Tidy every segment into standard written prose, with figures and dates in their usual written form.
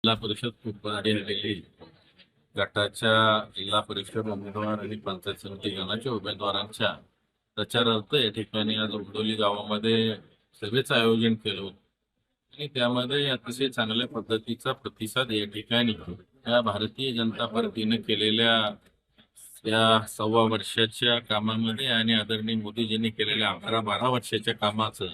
जिल्हा परिषद खूप भारी आलेली गटाच्या जिल्हा परिषद उमेदवार आणि पंचायत समिती गणाच्या उमेदवारांच्या प्रचारार्थ या ठिकाणी आज उडोली गावामध्ये सभेचं आयोजन केलं होतं आणि त्यामध्ये अतिशय चांगल्या पद्धतीचा प्रतिसाद या ठिकाणी या भारतीय जनता पार्टीने केलेल्या या 1.25 वर्षाच्या कामामध्ये आणि आदरणीय मोदीजींनी केलेल्या 11-12 वर्षाच्या कामाचं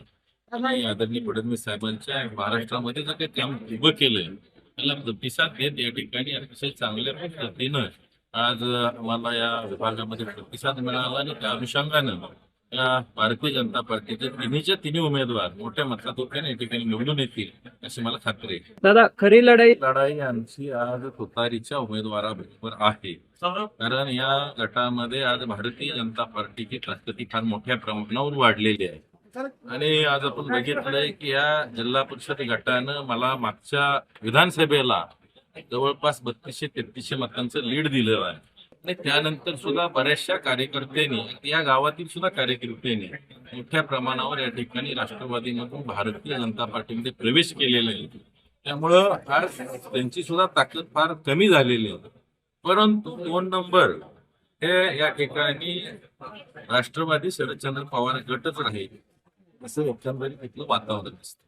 आणि आदरणीय फडणवीस साहेबांच्या महाराष्ट्रामध्ये जे काही काम उभं केलंय त्याला प्रतिसाद देत या ठिकाणी अतिशय चांगल्या पद्धतीनं आज आम्हाला या विभागामध्ये प्रतिसाद मिळाला आणि त्या अनुषंगानं या भारतीय जनता पार्टीचे तिन्ही उमेदवार मोठ्या मताधिक्याने या ठिकाणी निवडून येतील अशी मला खात्री आहे. दादा, खरी लढाई आमची आज तुतारीच्या उमेदवाराबरोबर आहे, कारण या गटामध्ये आज भारतीय जनता पार्टीची ताकद फार मोठ्या प्रमाणावर वाढलेली आहे. आणि आज आपण बघितलंय की या जिल्हा परिषद गटानं मला मागच्या विधानसभेला जवळपास 3200-3300 मतांचं लीड दिलेलं आहे आणि त्यानंतर सुद्धा बऱ्याचशा कार्यकर्त्यांनी या गावातील सुद्धा कार्यकर्त्यांनी मोठ्या प्रमाणावर या ठिकाणी राष्ट्रवादीमधून भारतीय जनता पार्टीमध्ये प्रवेश केलेला आहे. त्यामुळं आज त्यांची सुद्धा ताकद फार कमी झालेली आहे, परंतु 2 नंबर हे या ठिकाणी राष्ट्रवादी शरदचंद्र पवार गटच राहील असं एकंदरीत इथलं वातावरण दिसतं.